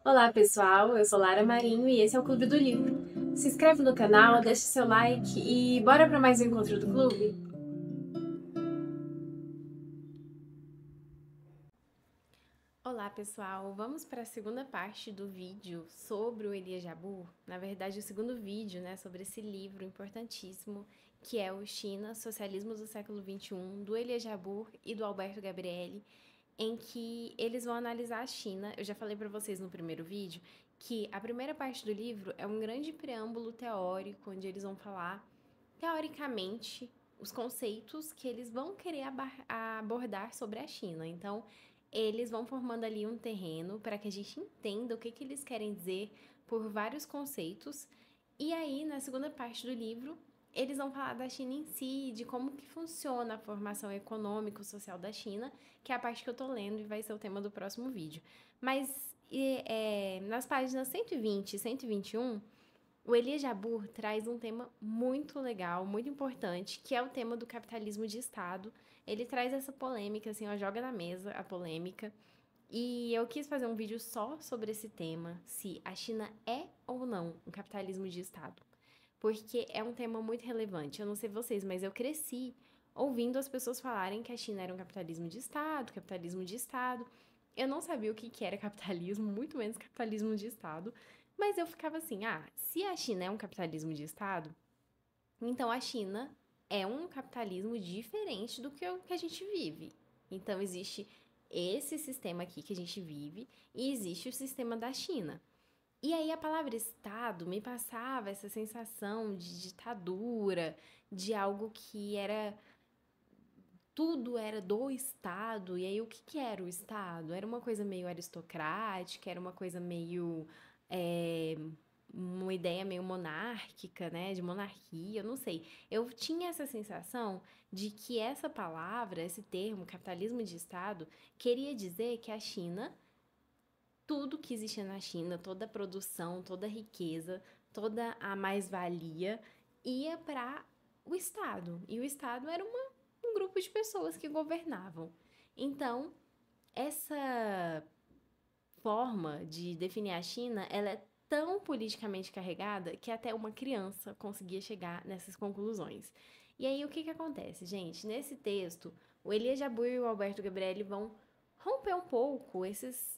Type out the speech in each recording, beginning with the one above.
Olá pessoal, eu sou Lara Marinho e esse é o Clube do Livro. Se inscreve no canal, deixa seu like e bora para mais um encontro do clube? Olá pessoal, vamos para a segunda parte do vídeo sobre o Elias Jabbour. Na verdade, o segundo vídeo, sobre esse livro importantíssimo que é o China, Socialismo do Século XXI, do Elias Jabbour e do Alberto Gabrielli, em que eles vão analisar a China. Eu já falei para vocês no primeiro vídeo que a primeira parte do livro é um grande preâmbulo teórico, onde eles vão falar, teoricamente, os conceitos que eles vão querer abordar sobre a China. Então, eles vão formando ali um terreno para que a gente entenda o que eles querem dizer por vários conceitos. E aí, na segunda parte do livro, eles vão falar da China em si, de como que funciona a formação econômico-social da China, que é a parte que eu tô lendo e vai ser o tema do próximo vídeo. Mas nas páginas 120 e 121, o Elias Jabbour traz um tema muito legal, muito importante, que é o tema do capitalismo de Estado. Ele traz essa polêmica, assim, ó, joga na mesa a polêmica. E eu quis fazer um vídeo só sobre esse tema, se a China é ou não um capitalismo de Estado. Porque é um tema muito relevante. Eu não sei vocês, mas eu cresci ouvindo as pessoas falarem que a China era um capitalismo de Estado, capitalismo de Estado. Eu não sabia o que era capitalismo, muito menos capitalismo de Estado. Mas eu ficava assim, se a China é um capitalismo de Estado, então a China é um capitalismo diferente do que o que a gente vive. Então existe esse sistema aqui que a gente vive e existe o sistema da China. E aí a palavra Estado me passava essa sensação de ditadura, de algo que era tudo era do Estado. E aí o que era o Estado? Era uma coisa meio aristocrática, era uma coisa meio é, uma ideia meio monárquica, né, de monarquia, eu não sei. Eu tinha essa sensação de que essa palavra, esse termo, capitalismo de Estado, queria dizer que a China, tudo que existia na China, toda a produção, toda a riqueza, toda a mais-valia ia para o Estado. E o Estado era um grupo de pessoas que governavam. Então, essa forma de definir a China, ela é tão politicamente carregada que até uma criança conseguia chegar nessas conclusões. E aí, o que acontece, gente? Nesse texto, o Elias Jabbour e o Alberto Gabrielli vão romper um pouco esses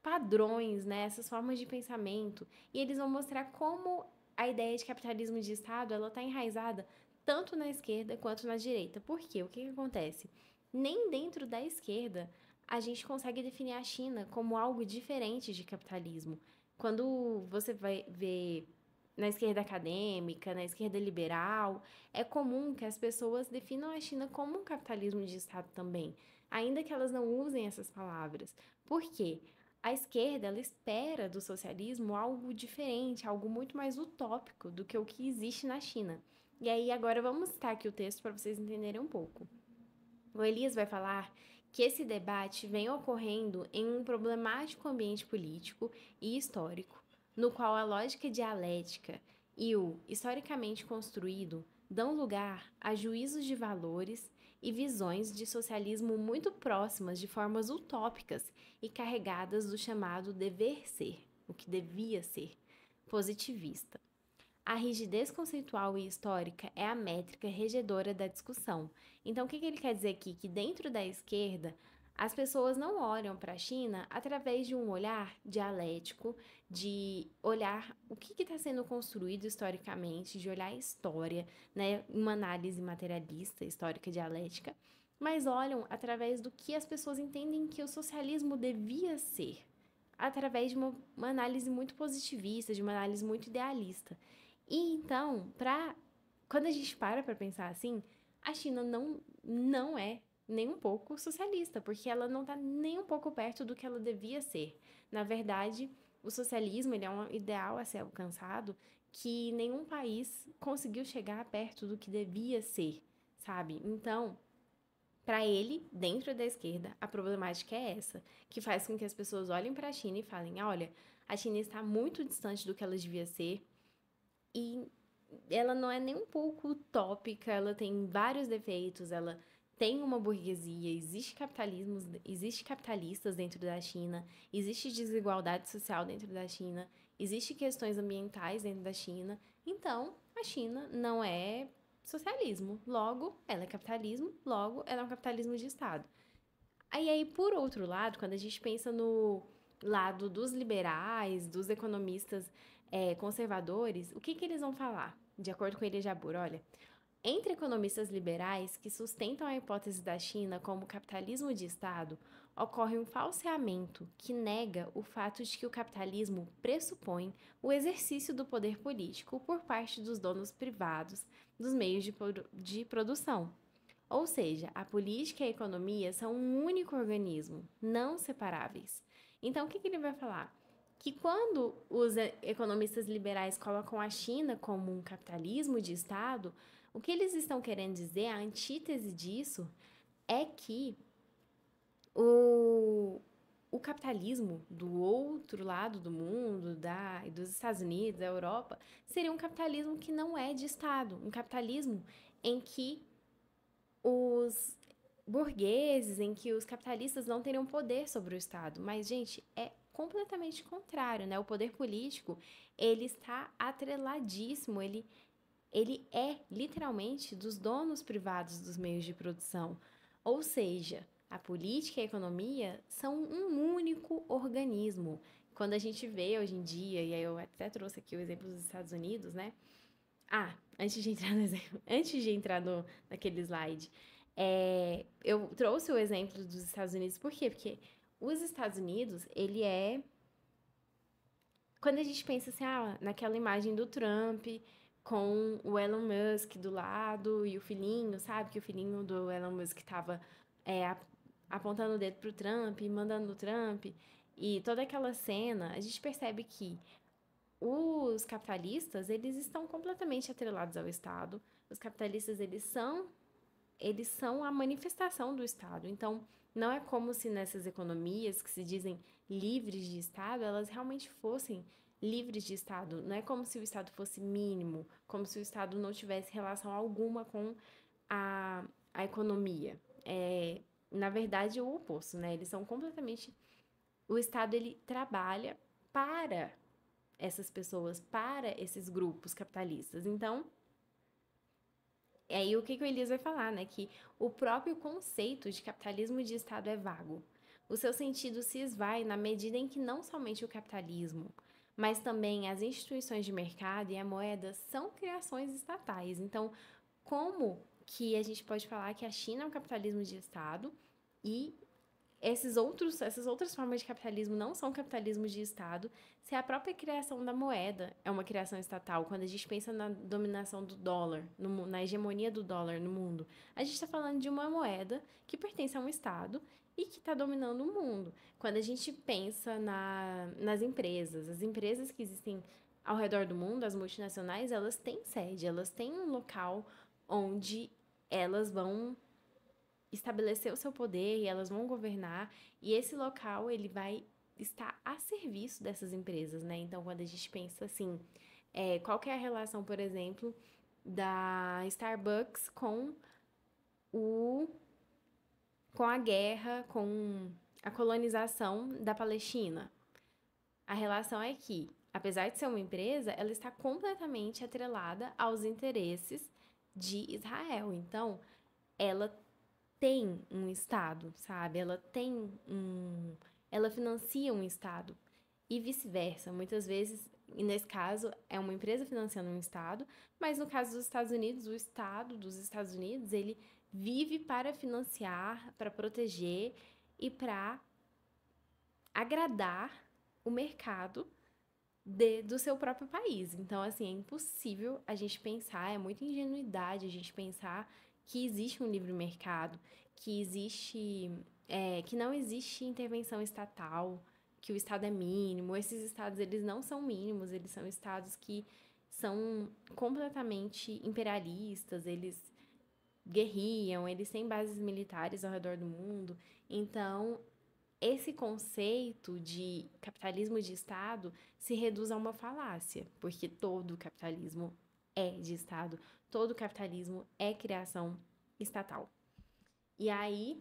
padrões, né, essas formas de pensamento, e eles vão mostrar como a ideia de capitalismo de Estado ela está enraizada tanto na esquerda quanto na direita. Por quê? O que acontece? Nem dentro da esquerda a gente consegue definir a China como algo diferente de capitalismo. Quando você vai ver na esquerda acadêmica, na esquerda liberal, é comum que as pessoas definam a China como um capitalismo de Estado também, ainda que elas não usem essas palavras. Por quê? A esquerda, ela espera do socialismo algo diferente, algo muito mais utópico do que o que existe na China. E aí, agora vamos citar aqui o texto para vocês entenderem um pouco. O Elias vai falar que esse debate vem ocorrendo em um problemático ambiente político e histórico, no qual a lógica dialética e o historicamente construído dão lugar a juízos de valores e visões de socialismo muito próximas de formas utópicas e carregadas do chamado dever ser, o que devia ser, positivista. A rigidez conceitual e histórica é a métrica regedora da discussão. Então, o que ele quer dizer aqui? Que dentro da esquerda, as pessoas não olham para a China através de um olhar dialético, de olhar o que está sendo construído historicamente, de olhar a história, né, uma análise materialista, histórica dialética, mas olham através do que as pessoas entendem que o socialismo devia ser, através de uma análise muito positivista, de uma análise muito idealista. E então, quando a gente para pensar assim, a China não é nem um pouco socialista, porque ela não está nem um pouco perto do que ela devia ser. Na verdade, o socialismo ele é um ideal a ser alcançado que nenhum país conseguiu chegar perto do que devia ser, sabe? Então, para ele, dentro da esquerda, a problemática é essa, que faz com que as pessoas olhem para a China e falem: olha, a China está muito distante do que ela devia ser, e ela não é nem um pouco utópica, ela tem vários defeitos, ela tem uma burguesia, existe capitalismo, existe capitalistas dentro da China, existe desigualdade social dentro da China, existe questões ambientais dentro da China. Então, a China não é socialismo, logo ela é capitalismo, logo ela é um capitalismo de Estado. Aí, por outro lado, quando a gente pensa no lado dos liberais, dos economistas conservadores, o que que eles vão falar? De acordo com Elia Jabbour, olha, entre economistas liberais que sustentam a hipótese da China como capitalismo de Estado, ocorre um falseamento que nega o fato de que o capitalismo pressupõe o exercício do poder político por parte dos donos privados dos meios de produção. Ou seja, a política e a economia são um único organismo, não separáveis. Então, o que ele vai falar? Que quando os economistas liberais colocam a China como um capitalismo de Estado, o que eles estão querendo dizer, a antítese disso, é que o capitalismo do outro lado do mundo, dos Estados Unidos, da Europa, seria um capitalismo que não é de Estado, um capitalismo em que os burgueses, em que os capitalistas não teriam poder sobre o Estado. Mas, gente, é completamente contrário, né? O poder político, ele está atreladíssimo, ele é literalmente dos donos privados dos meios de produção. Ou seja, a política e a economia são um único organismo. Quando a gente vê hoje em dia, e aí eu até trouxe aqui o exemplo dos Estados Unidos, né? Antes de entrar no exemplo, antes de entrar naquele slide, eu trouxe o exemplo dos Estados Unidos, por quê? Porque os Estados Unidos, ele é. Quando a gente pensa assim, naquela imagem do Trump com o Elon Musk do lado e o filhinho, sabe? Que o filhinho do Elon Musk estava apontando o dedo pro Trump, mandando o Trump, e toda aquela cena, a gente percebe que os capitalistas, eles estão completamente atrelados ao Estado. Os capitalistas, eles são a manifestação do Estado. Então, não é como se nessas economias que se dizem livres de Estado, elas realmente fossem livres de Estado. Não é como se o Estado fosse mínimo, como se o Estado não tivesse relação alguma com a economia. Na verdade, é o oposto, né? Eles são completamente... O Estado, ele trabalha para essas pessoas, para esses grupos capitalistas. Então, aí o que o Elias vai falar, né? Que o próprio conceito de capitalismo de Estado é vago. O seu sentido se esvai na medida em que não somente o capitalismo, mas também as instituições de mercado e a moeda são criações estatais. Então, como que a gente pode falar que a China é um capitalismo de Estado e essas outras formas de capitalismo não são capitalismo de Estado, se a própria criação da moeda é uma criação estatal, quando a gente pensa na dominação do dólar, na hegemonia do dólar no mundo, a gente está falando de uma moeda que pertence a um Estado e que está dominando o mundo. Quando a gente pensa nas empresas, as empresas que existem ao redor do mundo, as multinacionais, elas têm sede, elas têm um local onde elas vão estabelecer o seu poder e elas vão governar, e esse local ele vai estar a serviço dessas empresas, né? Então, quando a gente pensa assim, qual que é a relação, por exemplo, da Starbucks o com a guerra, com a colonização da Palestina? A relação é que, apesar de ser uma empresa, ela está completamente atrelada aos interesses de Israel. Então, ela tem um Estado, sabe? Ela financia um Estado e vice-versa. Muitas vezes, e nesse caso, é uma empresa financiando um Estado, mas no caso dos Estados Unidos, o Estado dos Estados Unidos, ele vive para financiar, para proteger e para agradar o mercado do seu próprio país. Então, assim, é impossível a gente pensar, é muita ingenuidade a gente pensar que existe um livre mercado, que não existe intervenção estatal, que o Estado é mínimo. Esses estados, eles não são mínimos, eles são estados que são completamente imperialistas, eles guerriam, eles têm bases militares ao redor do mundo. Então, esse conceito de capitalismo de Estado se reduz a uma falácia, porque todo capitalismo é de Estado, todo capitalismo é criação estatal. E aí,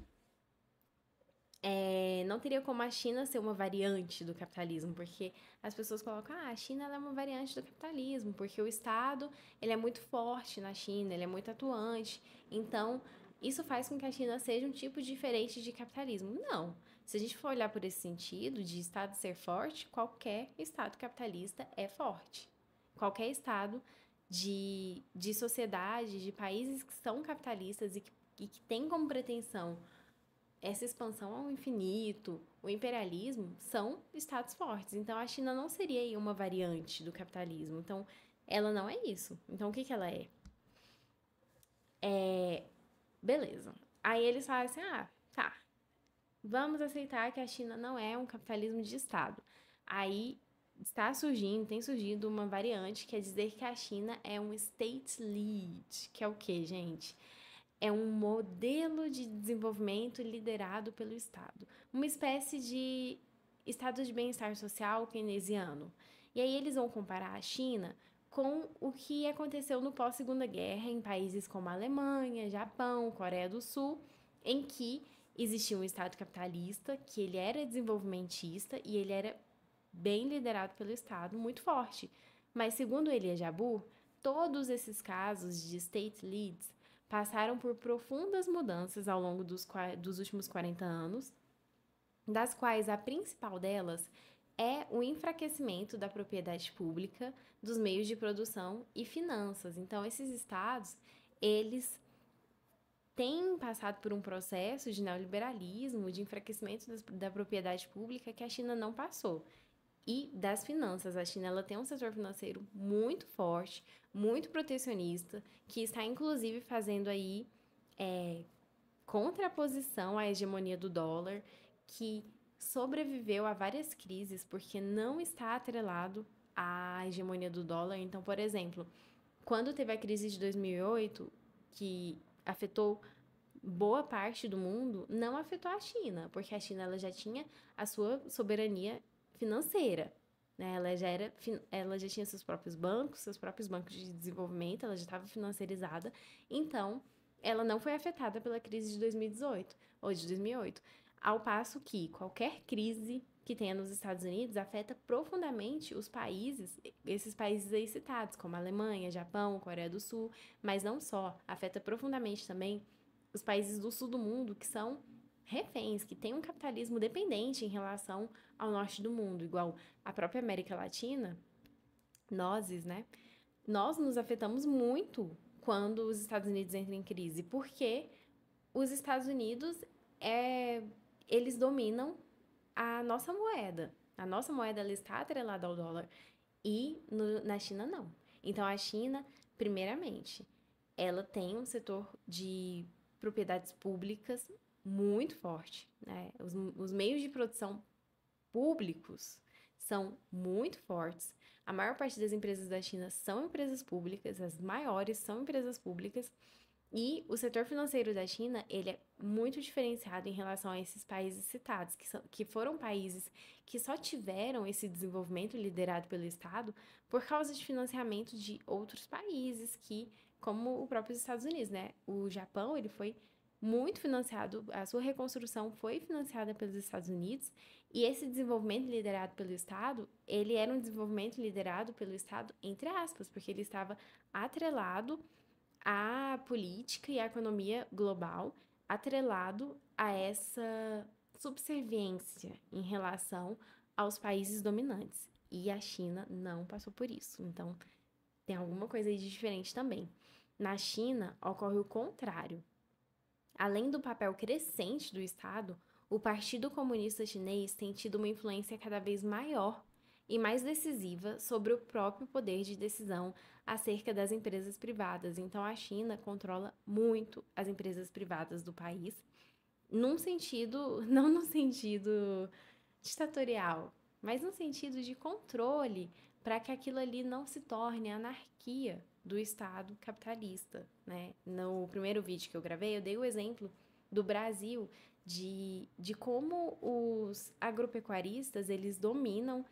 não teria como a China ser uma variante do capitalismo, porque as pessoas colocam, a China ela é uma variante do capitalismo, porque o Estado ele é muito forte na China, ele é muito atuante, então isso faz com que a China seja um tipo diferente de capitalismo. Não. Se a gente for olhar por esse sentido de Estado ser forte, qualquer Estado capitalista é forte. Qualquer Estado de sociedade, de países que são capitalistas e que têm como pretensão essa expansão ao infinito, o imperialismo, são estados fortes. Então, a China não seria aí uma variante do capitalismo. Então, ela não é isso. Então, o que que ela é? Beleza. Aí eles falam assim, tá, vamos aceitar que a China não é um capitalismo de Estado. Aí tem surgido uma variante que é dizer que a China é um state lead, que é o quê, gente? É um modelo de desenvolvimento liderado pelo Estado. Uma espécie de estado de bem-estar social keynesiano. E aí eles vão comparar a China com o que aconteceu no pós-Segunda Guerra em países como a Alemanha, Japão, Coreia do Sul, em que existia um Estado capitalista, que ele era desenvolvimentista e ele era bem liderado pelo Estado, muito forte. Mas segundo Elia Jabbour, todos esses casos de state leads passaram por profundas mudanças ao longo dos últimos 40 anos, das quais a principal delas é o enfraquecimento da propriedade pública, dos meios de produção e finanças. Então, esses estados, eles têm passado por um processo de neoliberalismo, de enfraquecimento da propriedade pública que a China não passou. E das finanças, a China ela tem um setor financeiro muito forte, muito protecionista, que está inclusive fazendo aí contraposição à hegemonia do dólar, que sobreviveu a várias crises porque não está atrelado à hegemonia do dólar. Então, por exemplo, quando teve a crise de 2008, que afetou boa parte do mundo, não afetou a China, porque a China ela já tinha a sua soberania financeira. Né? Ela já tinha seus próprios bancos de desenvolvimento, ela já estava financiarizada, então ela não foi afetada pela crise de 2018 ou de 2008. Ao passo que qualquer crise que tenha nos Estados Unidos afeta profundamente os países, esses países aí citados, como Alemanha, Japão, Coreia do Sul, mas não só, afeta profundamente também os países do sul do mundo que são reféns, que têm um capitalismo dependente em relação ao norte do mundo, igual a própria América Latina, né? Nós nos afetamos muito quando os Estados Unidos entram em crise, porque os Estados Unidos eles dominam a nossa moeda. A nossa moeda ela está atrelada ao dólar e na China não. Então a China, primeiramente, ela tem um setor de propriedades públicas muito forte, né? Os meios de produção públicos são muito fortes. A maior parte das empresas da China são empresas públicas, as maiores são empresas públicas. E o setor financeiro da China, ele é muito diferenciado em relação a esses países citados, que foram países que só tiveram esse desenvolvimento liderado pelo Estado por causa de financiamento de outros países, como o próprio Estados Unidos, né? O Japão, ele foi muito financiado, a sua reconstrução foi financiada pelos Estados Unidos, e esse desenvolvimento liderado pelo Estado, ele era um desenvolvimento liderado pelo Estado, entre aspas, porque ele estava atrelado à política e à economia global, atrelado a essa subserviência em relação aos países dominantes. E a China não passou por isso. Então, tem alguma coisa aí de diferente também. Na China, ocorre o contrário. Além do papel crescente do Estado, o Partido Comunista Chinês tem tido uma influência cada vez maior e mais decisiva sobre o próprio poder de decisão acerca das empresas privadas. Então, a China controla muito as empresas privadas do país, num sentido, não no sentido ditatorial, mas no sentido de controle, para que aquilo ali não se torne anarquia do Estado capitalista, né? No primeiro vídeo que eu gravei, eu dei o exemplo do Brasil, de como os agropecuaristas, eles dominam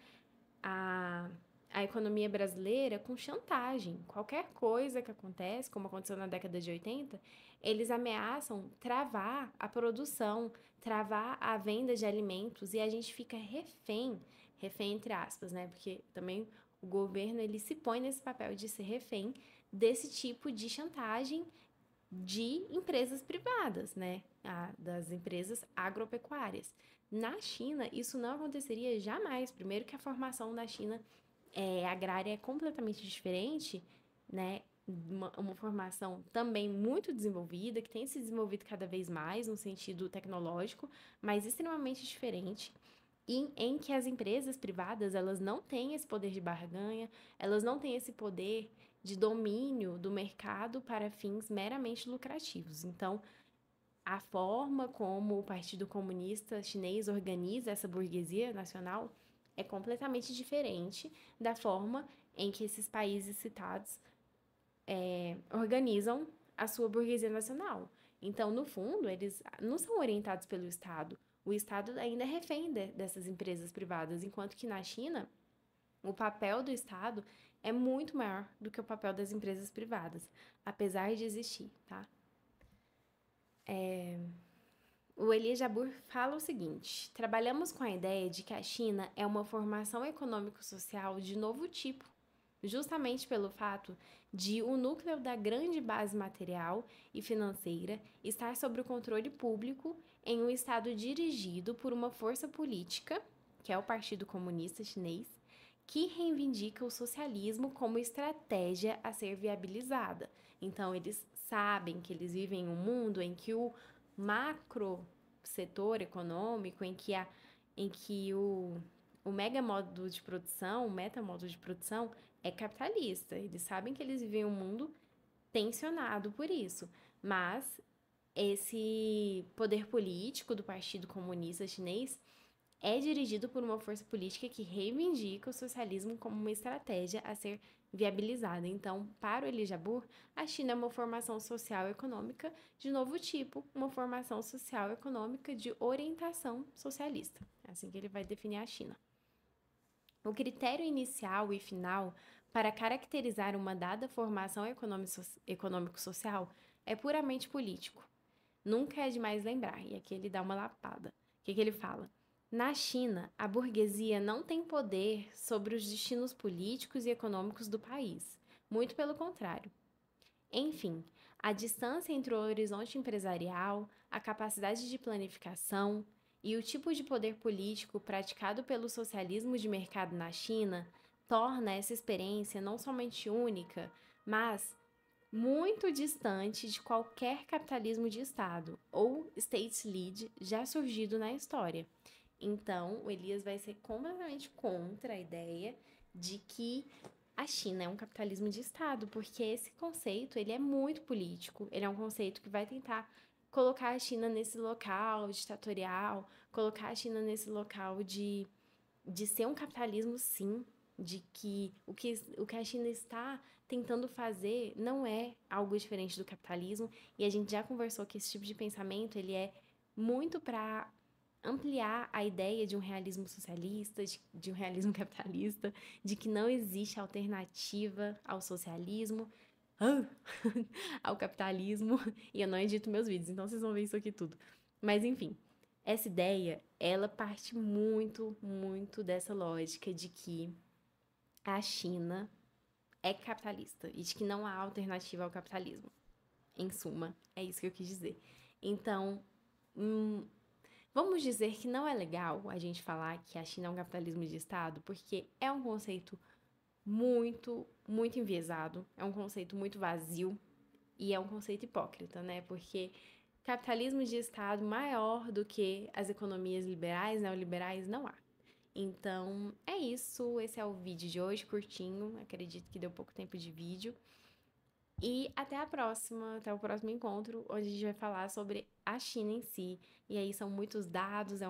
a, a economia brasileira com chantagem. Qualquer coisa que acontece, como aconteceu na década de 80, eles ameaçam travar a produção, travar a venda de alimentos e a gente fica refém entre aspas, né? Porque também o governo ele se põe nesse papel de ser refém desse tipo de chantagem de empresas privadas, né? Das empresas agropecuárias. Na China, isso não aconteceria jamais. Primeiro que a formação da China agrária é completamente diferente, né? Uma formação também muito desenvolvida, que tem se desenvolvido cada vez mais no sentido tecnológico, mas extremamente diferente, em que as empresas privadas elas não têm esse poder de barganha, elas não têm esse poder de domínio do mercado para fins meramente lucrativos. Então, a forma como o Partido Comunista Chinês organiza essa burguesia nacional é completamente diferente da forma em que esses países citados organizam a sua burguesia nacional. Então, no fundo, eles não são orientados pelo Estado. O Estado ainda é refém dessas empresas privadas, enquanto que na China, o papel do Estado é muito maior do que o papel das empresas privadas, apesar de existir, tá? O Elias Jabbour fala o seguinte: trabalhamos com a ideia de que a China é uma formação econômico-social de novo tipo, justamente pelo fato de o núcleo da grande base material e financeira estar sob o controle público em um Estado dirigido por uma força política, que é o Partido Comunista Chinês, que reivindica o socialismo como estratégia a ser viabilizada. Então, eles sabem que eles vivem em um mundo em que o macro setor econômico, em que o mega modo de produção, o metamodo de produção é capitalista. Eles sabem que eles vivem um mundo tensionado por isso, mas esse poder político do Partido Comunista Chinês é dirigido por uma força política que reivindica o socialismo como uma estratégia a ser viabilizada. Então, para o Elias Jabbour, a China é uma formação social e econômica de novo tipo, uma formação social e econômica de orientação socialista. É assim que ele vai definir a China. O critério inicial e final para caracterizar uma dada formação econômico-social é puramente político. Nunca é demais lembrar, e aqui ele dá uma lapada. O que ele fala? Na China, a burguesia não tem poder sobre os destinos políticos e econômicos do país. Muito pelo contrário. Enfim, a distância entre o horizonte empresarial, a capacidade de planificação e o tipo de poder político praticado pelo socialismo de mercado na China torna essa experiência não somente única, mas muito distante de qualquer capitalismo de Estado ou state-led já surgido na história. Então, o Elias vai ser completamente contra a ideia de que a China é um capitalismo de Estado, porque esse conceito ele é muito político, ele é um conceito que vai tentar colocar a China nesse local ditatorial, colocar a China nesse local de ser um capitalismo, sim, de que o que a China está tentando fazer não é algo diferente do capitalismo, e a gente já conversou que esse tipo de pensamento ele é muito para ampliar a ideia de um realismo socialista, de um realismo capitalista, de que não existe alternativa ao socialismo, ao capitalismo, e eu não edito meus vídeos, então vocês vão ver isso aqui tudo. Mas enfim, essa ideia, ela parte muito, muito dessa lógica de que a China é capitalista e de que não há alternativa ao capitalismo. Em suma, é isso que eu quis dizer. Então, vamos dizer que não é legal a gente falar que a China é um capitalismo de Estado, porque é um conceito muito, muito enviesado, é um conceito muito vazio e é um conceito hipócrita, né? Porque capitalismo de Estado maior do que as economias liberais, neoliberais, não há. Então, é isso. Esse é o vídeo de hoje, curtinho. Acredito que deu pouco tempo de vídeo. E até a próxima, até o próximo encontro, onde a gente vai falar sobre a China em si. E aí são muitos dados,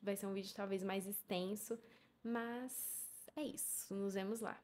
vai ser um vídeo talvez mais extenso, mas é isso. Nos vemos lá.